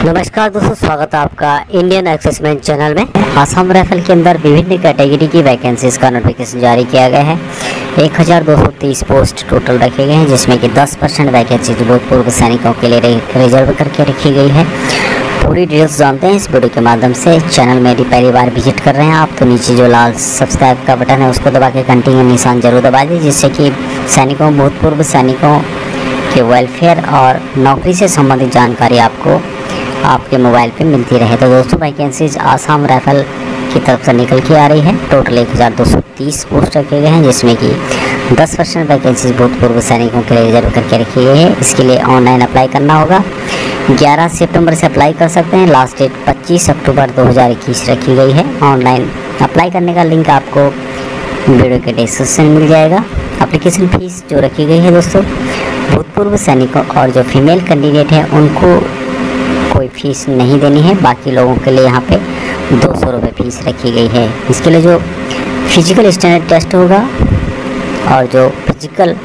नमस्कार दोस्तों, स्वागत है आपका इंडियन एक्सेसमेंट चैनल में। आसाम राइफल के अंदर विभिन्न कैटेगरी की वैकेंसीज का नोटिफिकेशन जारी किया गया है। 1230 पोस्ट टोटल रखे गए हैं, जिसमें कि 10% वैकेंसी भूतपूर्व सैनिकों के लिए रिजर्व करके रखी गई है। पूरी डिटेल्स जानते हैं इस वीडियो के माध्यम से। चैनल में यदि पहली बार विजिट कर रहे हैं आप, तो नीचे जो लाल सब्सक्राइब का बटन है उसको दबा के घंटी का निशान जरूर दबा दीजिए, जिससे कि सैनिकों, भूतपूर्व सैनिकों के वेलफेयर और नौकरी से संबंधित जानकारी आपको आपके मोबाइल पे मिलती रहे। तो दोस्तों, वैकेंसीज आसाम राइफल की तरफ से निकल के आ रही है। टोटल 1230 पोस्ट रखे गए हैं, जिसमें कि 10% वैकेंसीज भूतपूर्व सैनिकों के लिए रिजर्व करके रखी गई है। इसके लिए ऑनलाइन अप्लाई करना होगा। 11 सितंबर से अप्लाई कर सकते हैं। लास्ट डेट 25 अक्टूबर 2021 रखी गई है। ऑनलाइन अप्लाई करने का लिंक आपको वीडियो के डिस्क्रिप्शन में मिल जाएगा। एप्लीकेशन फीस जो रखी गई है दोस्तों, भूतपूर्व सैनिकों और जो फीमेल कैंडिडेट है उनको कोई फीस नहीं देनी है। बाकी लोगों के लिए यहाँ पे 200 रुपये फीस रखी गई है। इसके लिए जो फिजिकल स्टैंडर्ड टेस्ट होगा और जो फिजिकल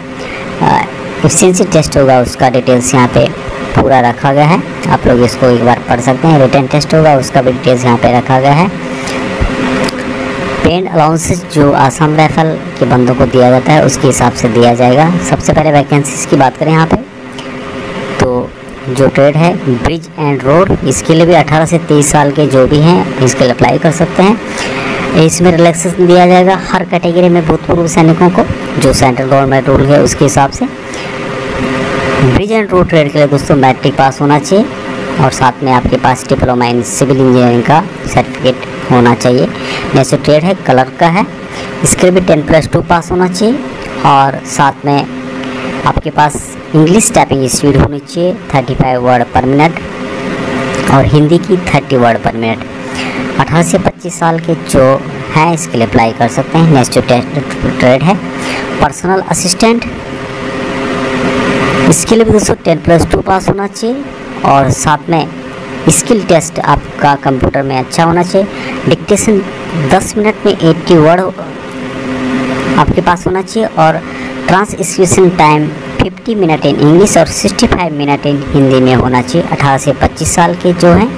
एफिशिएंसी टेस्ट होगा, उसका डिटेल्स यहाँ पे पूरा रखा गया है। आप लोग इसको एक बार पढ़ सकते हैं। रिटन टेस्ट होगा, उसका भी डिटेल्स यहाँ पे रखा गया है। पेड अलाउंसेस जो आसाम राइफल के बंदों को दिया जाता है, उसके हिसाब से दिया जाएगा। सबसे पहले वैकेंसीज की बात करें यहाँ पे, तो जो ट्रेड है ब्रिज एंड रोड, इसके लिए भी 18 से 23 साल के जो भी हैं इसके लिए अप्लाई कर सकते हैं। इसमें रिलैक्सेशन दिया जाएगा हर कैटेगरी में भूतपूर्व सैनिकों को, जो सेंट्रल गवर्नमेंट रूल है उसके हिसाब से। ब्रिज एंड रोड ट्रेड के लिए दोस्तों मैट्रिक पास होना चाहिए और साथ में आपके पास डिप्लोमा इन सिविल इंजीनियरिंग का सर्टिफिकेट होना चाहिए। नेक्स्ट ट्रेड है कलर का है, इसके लिए भी 10+2 पास होना चाहिए और साथ में आपके पास इंग्लिश टाइपिंग स्पीड होनी चाहिए 35 वर्ड पर मिनट और हिंदी की 30 वर्ड पर मिनट। 18 से 25 साल के जो हैं इसके लिए अप्लाई कर सकते हैं। नेक्स्ट ट्रेड है पर्सनल असिस्टेंट, इसके लिए भी दोस्तों 10+2 पास होना चाहिए और साथ में स्किल टेस्ट आपका कंप्यूटर में अच्छा होना चाहिए। डिक्टेशन 10 मिनट में 80 वर्ड आपके पास होना चाहिए और transcription time 50 minute in English और 65 मिनट इन हिंदी में होना चाहिए। 18 से 25 साल के जो हैं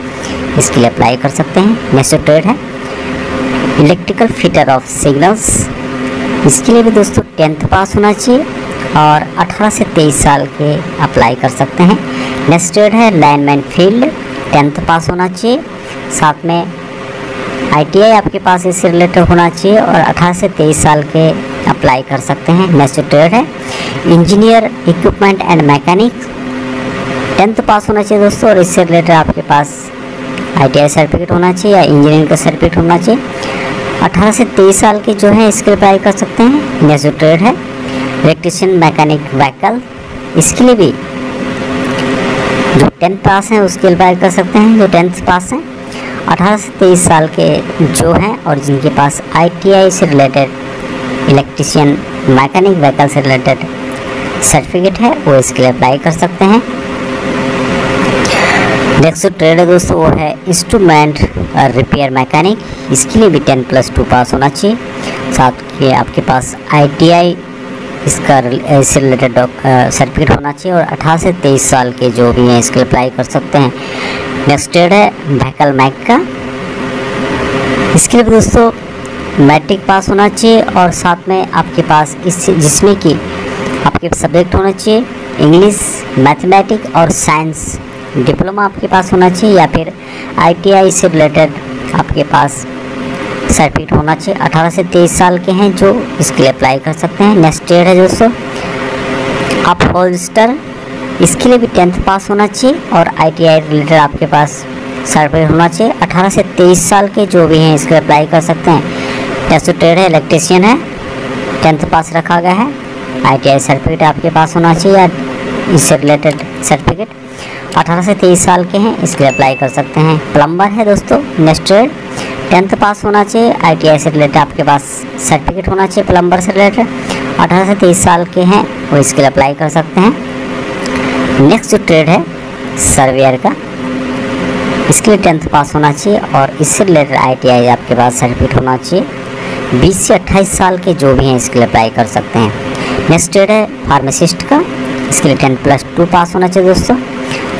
इसके लिए अप्लाई कर सकते हैं। नेक्स्ट ट्रेड है इलेक्ट्रिकल फिटर ऑफ सिग्नल्स, इसके लिए भी दोस्तों 10th पास होना चाहिए और 18 से 23 साल के अप्लाई कर सकते हैं। नेक्स्ट ट्रेड है लाइनमैन फील्ड, 10th पास होना चाहिए, साथ में ITI आपके पास इससे रिलेटेड होना चाहिए और 18 से 23 साल के अप्लाई कर सकते हैं। नेक्स्ट ट्रेड है engineer equipment and mechanic, 10th पास होना चाहिए दोस्तों और इससे रिलेटेड आपके पास ITI सर्टिफिकेट होना चाहिए या इंजीनियरिंग का सर्टिफिकेट होना चाहिए। 18 से 23 साल के जो है इसके लिए अप्लाई कर सकते हैं। नेक्स्ट ट्रेड है इलेक्ट्रिशियन मैकेनिक व्हीकल, इसके लिए भी जो 10th पास हैं उसके लिए अप्लाई कर सकते हैं, जो 10th पास हैं। 18 से 23 साल के जो हैं और जिनके पास ITI से रिलेटेड इलेक्ट्रिशियन मैकेनिक व्हीकल से रिलेटेड सर्टिफिकेट है, वो इसके लिए अप्लाई कर सकते हैं। नेक्स्ट ट्रेड है दोस्तों, वो है इंस्ट्रूमेंट रिपेयर मैकेनिक, इसके लिए भी 10+2 पास होना चाहिए, साथ के आपके पास ITI इसका इससे रिलेटेड सर्टिफिकेट होना चाहिए और 18 से 23 साल के जो भी हैं इसके लिए अप्लाई कर सकते हैं। नेक्स्ट ट्रेड है व्हीकल मैक का, इसके लिए दोस्तों मैट्रिक पास होना चाहिए और साथ में आपके पास जिसमें कि आपके सब्जेक्ट होना चाहिए इंग्लिश, मैथमेटिक्स और साइंस। डिप्लोमा आपके पास होना चाहिए या फिर ITI से रिलेटेड आपके पास सर्टिफिकेट होना चाहिए। 18 से 23 साल के हैं जो इसके लिए अप्लाई कर सकते हैं। नेक्स्ट ट्रेड है दोस्तों अपहोल्स्टर, इसके लिए भी 10th पास होना चाहिए और ITI रिलेटेड आपके पास सर्टिफिकेट होना चाहिए। 18 से 23 साल के जो भी हैं इसके लिए अप्लाई कर सकते हैं। नेक्स्ट ट्रेड है इलेक्ट्रिशियन है, 10th पास रखा गया है, ITI सर्टिफिकेट आपके पास होना चाहिए या इससे रिलेटेड सर्टिफिकेट। 18 से 23 साल के हैं इसके लिए अप्लाई कर सकते हैं। प्लम्बर है दोस्तों, नेक्स्ट ट्रेड 10th पास होना चाहिए, ITI से रिलेटेड आपके पास सर्टिफिकेट होना चाहिए प्लम्बर से रिलेटेड। 18 से 23 साल के हैं वो इसके लिए अप्लाई कर सकते हैं। नेक्स्ट ट्रेड है सर्वेयर का, इसके लिए 10th पास होना चाहिए और इससे रिलेटेड ITI आपके पास सर्टिफिकेट होना चाहिए। 20 से 28 साल के जो भी हैं इसके लिए अप्लाई कर सकते हैं। नेक्स्ट ट्रेड है फार्मासिस्ट का, इसके लिए 10+2 पास होना चाहिए दोस्तों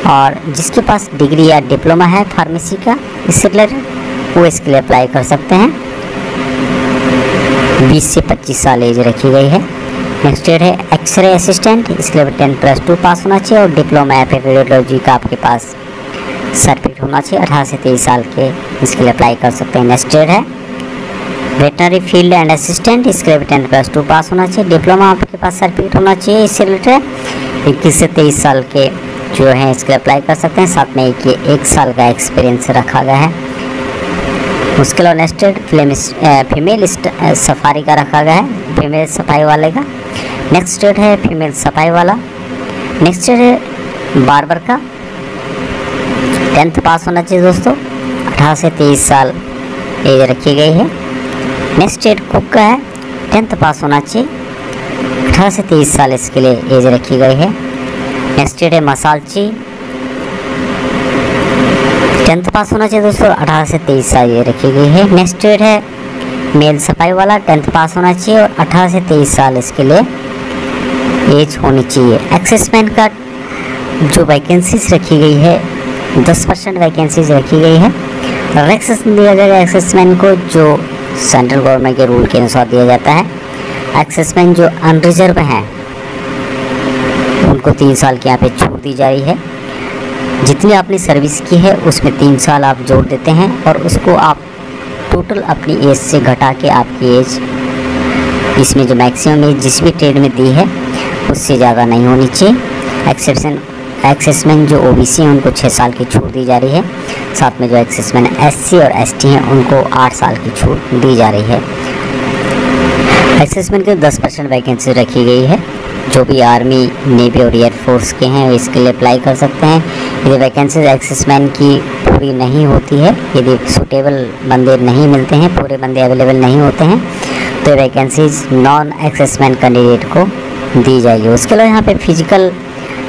और जिसके पास डिग्री या डिप्लोमा है फार्मेसी का इससे रिलेटेड वो इसके लिए अप्लाई कर सकते हैं। 20 से 25 साल एज रखी गई है। नेक्स्ट डेट है एक्सरे असिस्टेंट, इसके लिए 10+2 पास होना चाहिए और डिप्लोमा या फिर रेडियोलॉजी का आपके पास सर्टिफिकेट होना चाहिए। 18 से 23 साल के इसके लिए अप्लाई कर सकते हैं। नेक्स्ट डेट है वेटनरी फील्ड एंड असिस्टेंट, इसके लिए 10+2 पास होना चाहिए। डिप्लोमा आपके पास सर्टिफिकेट होना चाहिए इससे रिलेटेड। 21 से 23 साल के जो हैं इसके लिए अप्लाई कर सकते हैं। साथ में एक साल का एक्सपीरियंस रखा गया है। उसके अलावा नेक्स्ट डेट फीमेल सफारी का रखा गया है, फीमेल सफाई वाले का। नेक्स्ट डेट है फीमेल सफाई वाला। नेक्स्ट डेट है बार्बर का, 10th पास होना चाहिए दोस्तों। 18 से 23 साल एज रखी गई है। नेक्स्ट डेट कुक का है, 10th पास होना चाहिए। 18 से 23 साल इसके लिए एज रखी गई है। नेक्स्ट डेट है मसालची, 10th पास होना चाहिए दोस्तों। 18 से 23 साल ये रखी गई है। नेक्स्ट डेट है मेल सफाई वाला, 10th पास होना चाहिए और 18 से 23 साल इसके लिए एज होनी चाहिए। एक्सेसमैन का जो वैकेंसीज रखी गई है 10% वैकेंसीज रखी गई है। रिलैक्सेशन दिया जाएगा एक्सेसमैन को जो सेंट्रल गवर्नमेंट के रूल के अनुसार दिया जाता है। एक्सेसमैन जो अनरिजर्व हैं उनको 3 साल की यहाँ पे छूट दी जा रही है। जितनी आपने सर्विस की है उसमें 3 साल आप जोड़ देते हैं और उसको आप टोटल अपनी एज से घटा के आपकी एज इसमें जो मैक्सिमम एज जिस भी ट्रेड में दी है उससे ज़्यादा नहीं होनी चाहिए। एक्सेसमैन जो OBC हैं उनको 6 साल की छूट दी जा रही है। साथ में जो एक्सेसमैन SC और ST हैं उनको 8 साल की छूट दी जा रही है। एक्सेसमैन के 10% वैकेंसी रखी गई है। जो भी आर्मी, नेवी और एयरफोर्स के हैं इसके लिए अप्लाई कर सकते हैं। यदि वैकेंसीज एक्सेसमैन की पूरी नहीं होती है, यदि सूटेबल बंदे नहीं मिलते हैं, पूरे बंदे अवेलेबल नहीं होते हैं तो वैकेंसीज नॉन एक्सेसमैन कैंडिडेट को दी जाएगी। उसके अलावा यहाँ पे फिजिकल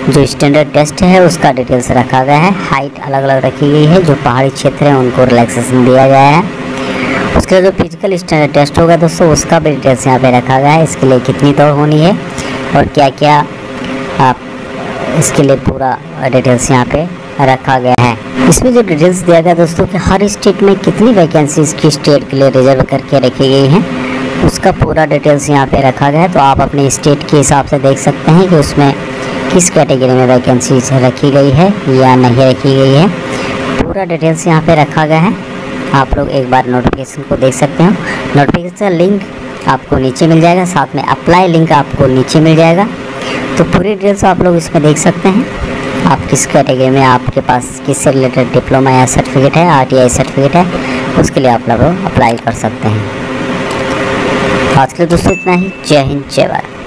जो स्टैंडर्ड टेस्ट है उसका डिटेल्स रखा गया है। हाइट अलग अलग रखी गई है। जो पहाड़ी क्षेत्र है उनको रिलैक्सेशन दिया गया है। उसके जो फिजिकल स्टैंडर्ड टेस्ट होगा दोस्तों उसका भी डिटेल्स यहाँ पे रखा गया है। इसके लिए कितनी दौड़ होनी है और क्या क्या आप इसके लिए पूरा डिटेल्स यहाँ पे रखा गया है। इसमें जो डिटेल्स दिया गया दोस्तों कि हर स्टेट में कितनी वैकेंसीज किस स्टेट के लिए रिजर्व करके रखी गई हैं उसका पूरा डिटेल्स यहाँ पे रखा गया है। तो आप अपने स्टेट के हिसाब से देख सकते हैं कि उसमें किस कैटेगरी में वैकेंसीज रखी गई है या नहीं रखी गई है। पूरा डिटेल्स यहाँ पे रखा गया है। आप लोग एक बार नोटिफिकेशन को देख सकते हो। नोटिफिकेशन लिंक आपको नीचे मिल जाएगा, साथ में अप्लाई लिंक आपको नीचे मिल जाएगा। तो पूरी डिटेल्स आप लोग इसमें देख सकते हैं। आप किस कैटेगरी में आपके पास किससे रिलेटेड डिप्लोमा या सर्टिफिकेट है, RTI सर्टिफिकेट है, उसके लिए आप लोग अप्लाई कर सकते हैं। आज के लिए दोस्तों इतना ही। जय हिंद, जय भारत।